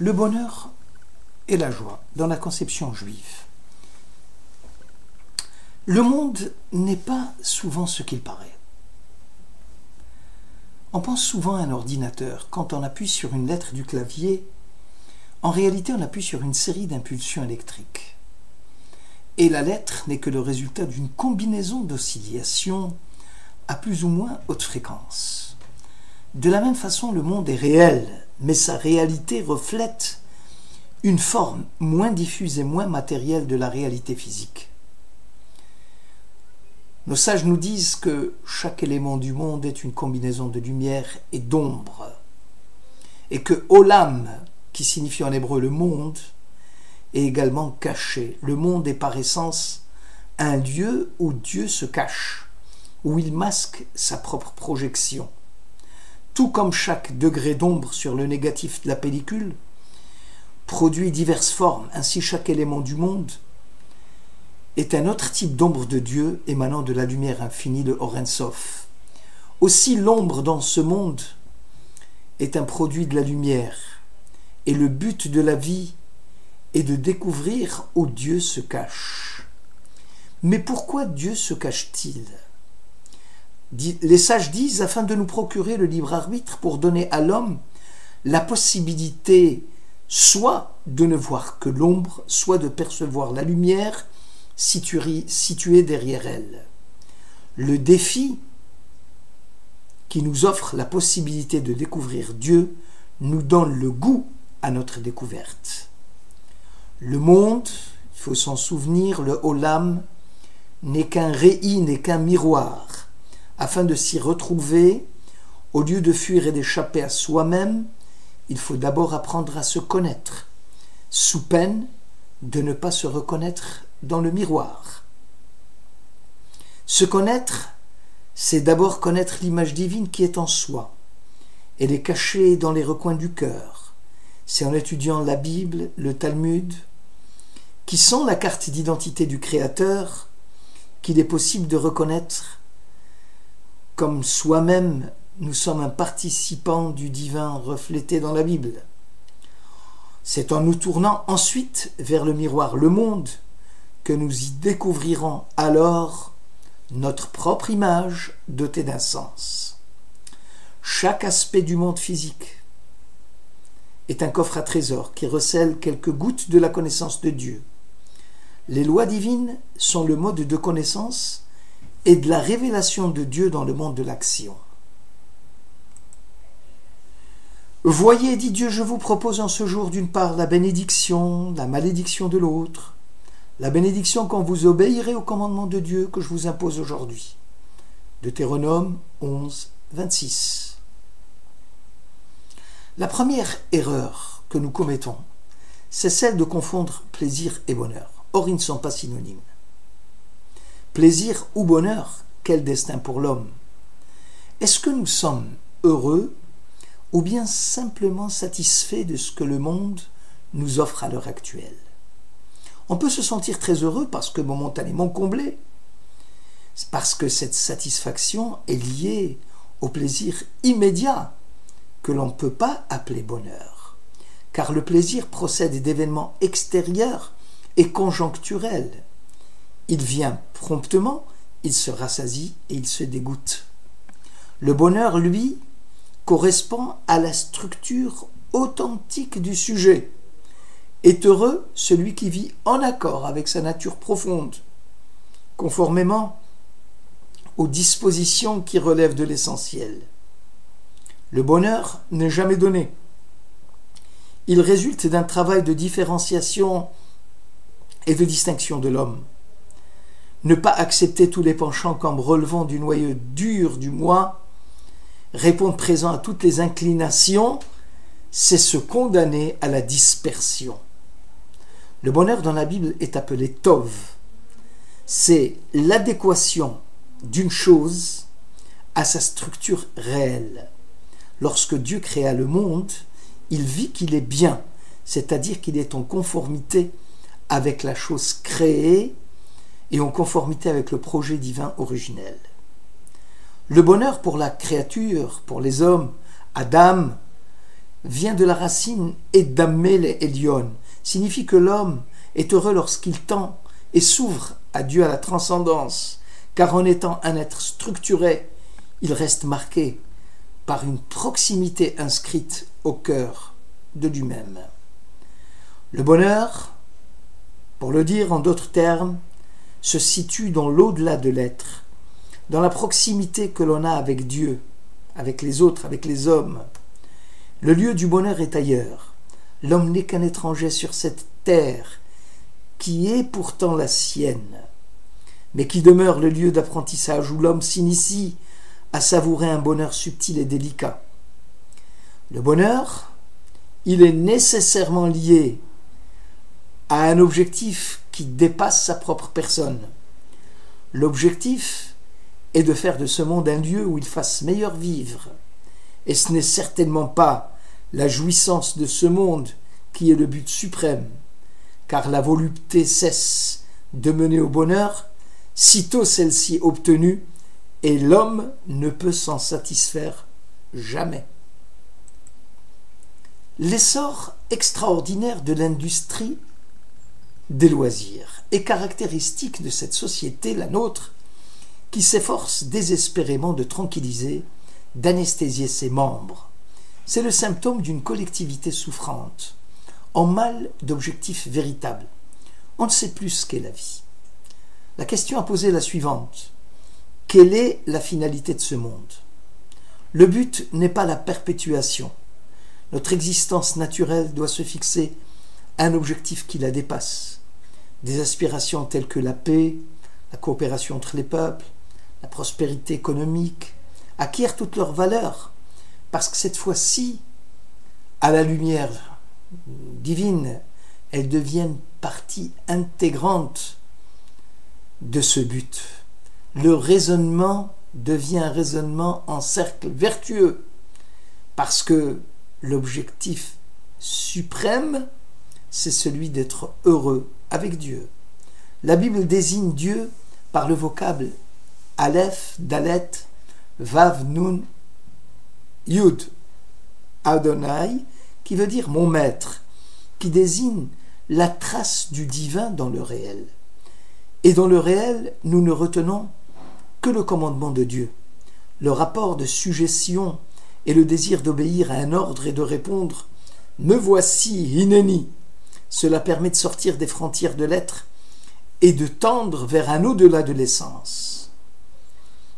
Le bonheur et la joie dans la conception juive. Le monde n'est pas souvent ce qu'il paraît. On pense souvent à un ordinateur. Quand on appuie sur une lettre du clavier, en réalité on appuie sur une série d'impulsions électriques. Et la lettre n'est que le résultat d'une combinaison d'oscillations à plus ou moins haute fréquence. De la même façon, le monde est réel, mais sa réalité reflète une forme moins diffuse et moins matérielle de la réalité physique. Nos sages nous disent que chaque élément du monde est une combinaison de lumière et d'ombre, et que Olam, qui signifie en hébreu le monde, est également caché. Le monde est par essence un lieu où Dieu se cache, où il masque sa propre projection. Tout comme chaque degré d'ombre sur le négatif de la pellicule produit diverses formes, ainsi chaque élément du monde est un autre type d'ombre de Dieu émanant de la lumière infinie de Or Ein Sof. Aussi l'ombre dans ce monde est un produit de la lumière, et le but de la vie est de découvrir où Dieu se cache. Mais pourquoi Dieu se cache-t-il ? Les sages disent afin de nous procurer le libre arbitre pour donner à l'homme la possibilité soit de ne voir que l'ombre, soit de percevoir la lumière située derrière elle. Le défi qui nous offre la possibilité de découvrir Dieu nous donne le goût à notre découverte. Le monde, il faut s'en souvenir, le Olam, n'est qu'un réi, n'est qu'un miroir. Afin de s'y retrouver, au lieu de fuir et d'échapper à soi-même, il faut d'abord apprendre à se connaître, sous peine de ne pas se reconnaître dans le miroir. Se connaître, c'est d'abord connaître l'image divine qui est en soi. Elle est cachée dans les recoins du cœur. C'est en étudiant la Bible, le Talmud, qui sont la carte d'identité du Créateur, qu'il est possible de reconnaître comme soi-même, nous sommes un participant du divin reflété dans la Bible. C'est en nous tournant ensuite vers le miroir, le monde, que nous y découvrirons alors notre propre image dotée d'un sens. Chaque aspect du monde physique est un coffre à trésors qui recèle quelques gouttes de la connaissance de Dieu. Les lois divines sont le mode de connaissance et de la révélation de Dieu dans le monde de l'action. Voyez, dit Dieu, je vous propose en ce jour d'une part la bénédiction, la malédiction de l'autre. La bénédiction quand vous obéirez au commandement de Dieu que je vous impose aujourd'hui. Deutéronome 11, 26. La première erreur que nous commettons, c'est celle de confondre plaisir et bonheur. Or, ils ne sont pas synonymes. Plaisir ou bonheur, quel destin pour l'homme ? Est-ce que nous sommes heureux ou bien simplement satisfaits de ce que le monde nous offre à l'heure actuelle ? On peut se sentir très heureux parce que momentanément comblé, parce que cette satisfaction est liée au plaisir immédiat que l'on ne peut pas appeler bonheur, car le plaisir procède d'événements extérieurs et conjoncturels. Il vient promptement, il se rassasie et il se dégoûte. Le bonheur, lui, correspond à la structure authentique du sujet. Est heureux celui qui vit en accord avec sa nature profonde, conformément aux dispositions qui relèvent de l'essentiel. Le bonheur n'est jamais donné. Il résulte d'un travail de différenciation et de distinction de l'homme. Ne pas accepter tous les penchants comme relevant du noyau dur du moi, répondre présent à toutes les inclinations, c'est se condamner à la dispersion. Le bonheur dans la Bible est appelé Tov. C'est l'adéquation d'une chose à sa structure réelle. Lorsque Dieu créa le monde, il vit qu'il est bien, c'est-à-dire qu'il est en conformité avec la chose créée et en conformité avec le projet divin originel. Le bonheur pour la créature, pour les hommes, Adam, vient de la racine Edamel Elion, signifie que l'homme est heureux lorsqu'il tend et s'ouvre à Dieu, à la transcendance, car en étant un être structuré, il reste marqué par une proximité inscrite au cœur de lui-même. Le bonheur, pour le dire en d'autres termes, se situe dans l'au-delà de l'être, dans la proximité que l'on a avec Dieu, avec les autres, avec les hommes. Le lieu du bonheur est ailleurs. L'homme n'est qu'un étranger sur cette terre qui est pourtant la sienne, mais qui demeure le lieu d'apprentissage où l'homme s'initie à savourer un bonheur subtil et délicat. Le bonheur, il est nécessairement lié à un objectif qui dépasse sa propre personne. L'objectif est de faire de ce monde un lieu où il fasse meilleur vivre. Et ce n'est certainement pas la jouissance de ce monde qui est le but suprême, car la volupté cesse de mener au bonheur sitôt celle-ci obtenue, et l'homme ne peut s'en satisfaire jamais. L'essor extraordinaire de l'industrie des loisirs est caractéristique de cette société, la nôtre, qui s'efforce désespérément de tranquilliser, d'anesthésier ses membres. C'est le symptôme d'une collectivité souffrante, en mal d'objectifs véritables. On ne sait plus ce qu'est la vie. La question à poser est la suivante. Quelle est la finalité de ce monde? Le but n'est pas la perpétuation. Notre existence naturelle doit se fixer un objectif qui la dépasse. Des aspirations telles que la paix, la coopération entre les peuples, la prospérité économique, acquièrent toute leur valeur, parce que cette fois-ci, à la lumière divine, elles deviennent partie intégrante de ce but. Le raisonnement devient un raisonnement en cercle vertueux, parce que l'objectif suprême, c'est celui d'être heureux avec Dieu. La Bible désigne Dieu par le vocable Aleph, Dalet, Vav, Nun, Yud, Adonai, qui veut dire mon maître, qui désigne la trace du divin dans le réel. Et dans le réel, nous ne retenons que le commandement de Dieu, le rapport de sujétion et le désir d'obéir à un ordre et de répondre « Me voici, Hineni ». Cela permet de sortir des frontières de l'être et de tendre vers un au-delà de l'essence.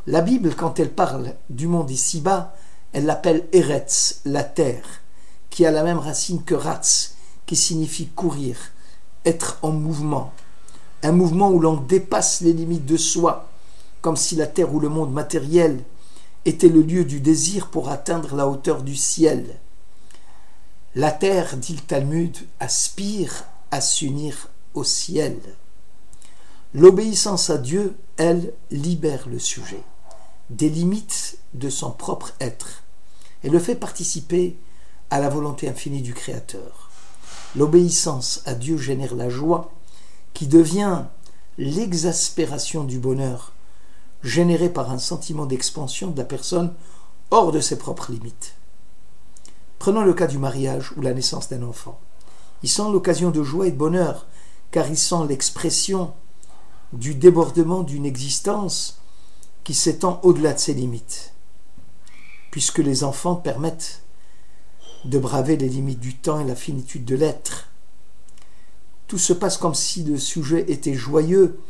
La Bible, quand elle parle du monde ici-bas, elle l'appelle Eretz, la terre, qui a la même racine que Ratz, qui signifie courir, être en mouvement. Un mouvement où l'on dépasse les limites de soi, comme si la terre ou le monde matériel était le lieu du désir pour atteindre la hauteur du ciel. La terre, dit le Talmud, aspire à s'unir au ciel. L'obéissance à Dieu, elle, libère le sujet des limites de son propre être et le fait participer à la volonté infinie du Créateur. L'obéissance à Dieu génère la joie qui devient l'exaspération du bonheur généré par un sentiment d'expansion de la personne hors de ses propres limites. Prenons le cas du mariage ou la naissance d'un enfant. Ils sont l'occasion de joie et de bonheur, car ils sont l'expression du débordement d'une existence qui s'étend au-delà de ses limites, puisque les enfants permettent de braver les limites du temps et la finitude de l'être. Tout se passe comme si le sujet était joyeux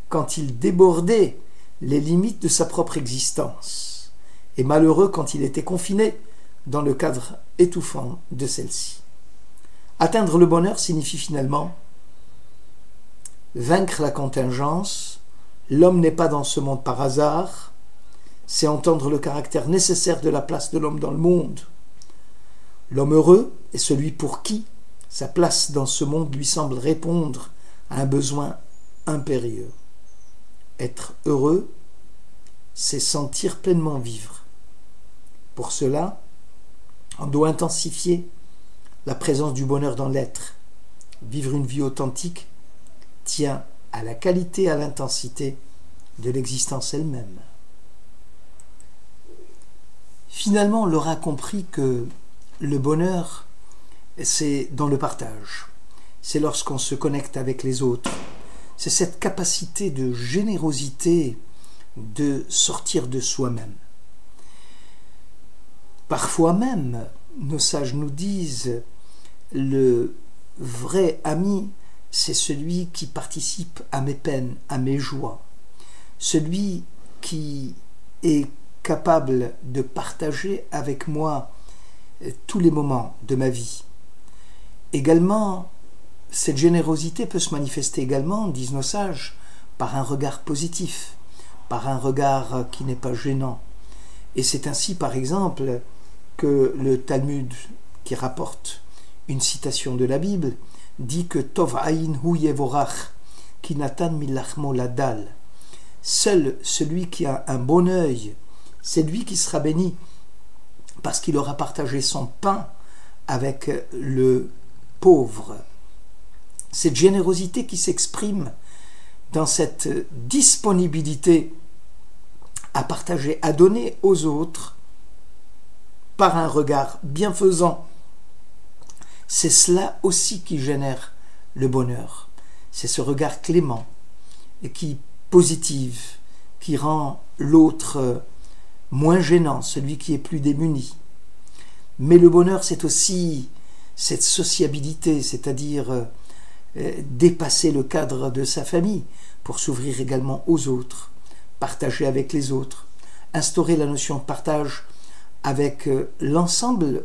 quand il débordait les limites de sa propre existence, et malheureux quand il était confiné dans le cadre étouffant de celle-ci. Atteindre le bonheur signifie finalement vaincre la contingence. L'homme n'est pas dans ce monde par hasard, c'est entendre le caractère nécessaire de la place de l'homme dans le monde. L'homme heureux est celui pour qui sa place dans ce monde lui semble répondre à un besoin impérieux. Être heureux, c'est sentir pleinement vivre. Pour cela, on doit intensifier la présence du bonheur dans l'être. Vivre une vie authentique tient à la qualité et à l'intensité de l'existence elle-même. Finalement, on l'aura compris que le bonheur, c'est dans le partage. C'est lorsqu'on se connecte avec les autres. C'est cette capacité de générosité de sortir de soi-même. Parfois même, nos sages nous disent, le vrai ami, c'est celui qui participe à mes peines, à mes joies. Celui qui est capable de partager avec moi tous les moments de ma vie. Également, cette générosité peut se manifester également, disent nos sages, par un regard positif, par un regard qui n'est pas gênant. Et c'est ainsi, par exemple, que le Talmud, qui rapporte une citation de la Bible, dit que Tov Aïn Hu Yevorach, qui Natan Milachmo Ladal. Seul celui qui a un bon œil, c'est lui qui sera béni, parce qu'il aura partagé son pain avec le pauvre. Cette générosité qui s'exprime dans cette disponibilité à partager, à donner aux autres par un regard bienfaisant, c'est cela aussi qui génère le bonheur. C'est ce regard clément et qui positif, qui rend l'autre moins gênant, celui qui est plus démuni. Mais le bonheur, c'est aussi cette sociabilité, c'est-à-dire dépasser le cadre de sa famille pour s'ouvrir également aux autres, partager avec les autres, instaurer la notion de partage avec l'ensemble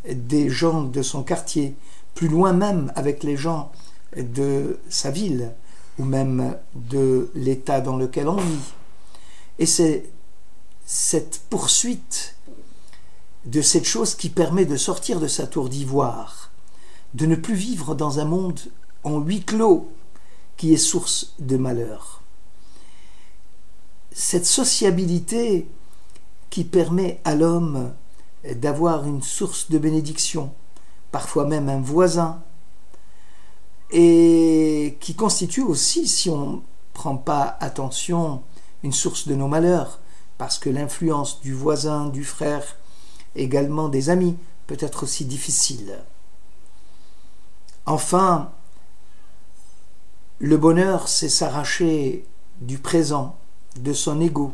des gens de son quartier, plus loin même avec les gens de sa ville ou même de l'état dans lequel on vit. Et c'est cette poursuite de cette chose qui permet de sortir de sa tour d'ivoire, de ne plus vivre dans un monde en huis clos qui est source de malheur. Cette sociabilité qui permet à l'homme d'avoir une source de bénédiction, parfois même un voisin, et qui constitue aussi, si on ne prend pas attention, une source de nos malheurs, parce que l'influence du voisin, du frère, également des amis, peut être aussi difficile. Enfin, le bonheur, c'est s'arracher du présent, de son ego,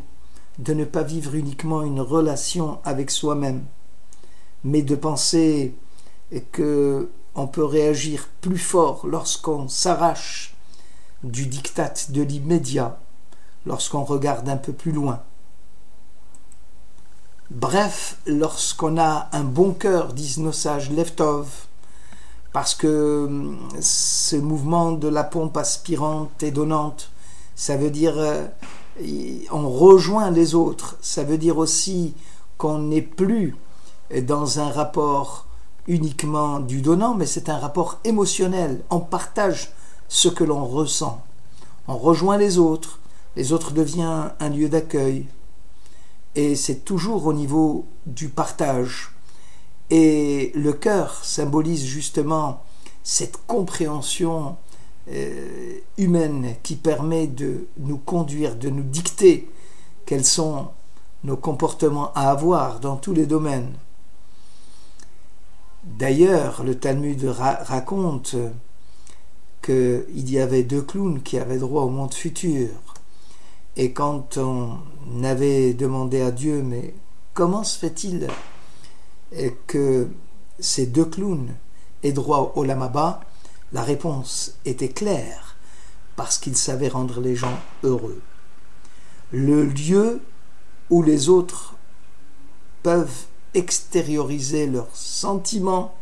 de ne pas vivre uniquement une relation avec soi-même, mais de penser qu'on peut réagir plus fort lorsqu'on s'arrache du diktat de l'immédiat, lorsqu'on regarde un peu plus loin. Bref, lorsqu'on a un bon cœur, disent nos sages, Levtov, parce que ce mouvement de la pompe aspirante et donnante, ça veut dire on rejoint les autres, ça veut dire aussi qu'on n'est plus dans un rapport uniquement du donnant, mais c'est un rapport émotionnel, on partage ce que l'on ressent, on rejoint les autres deviennent un lieu d'accueil, et c'est toujours au niveau du partage. Et le cœur symbolise justement cette compréhension humaine qui permet de nous conduire, de nous dicter quels sont nos comportements à avoir dans tous les domaines. D'ailleurs, le Talmud raconte qu'il y avait 2 clowns qui avaient droit au monde futur. Et quand on avait demandé à Dieu, mais comment se fait-il que ces 2 clowns aient droit au Olam Haba, la réponse était claire, parce qu'ils savaient rendre les gens heureux. Le lieu où les autres peuvent extérioriser leurs sentiments,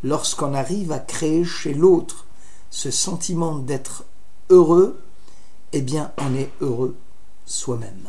lorsqu'on arrive à créer chez l'autre ce sentiment d'être heureux, eh bien on est heureux soi-même.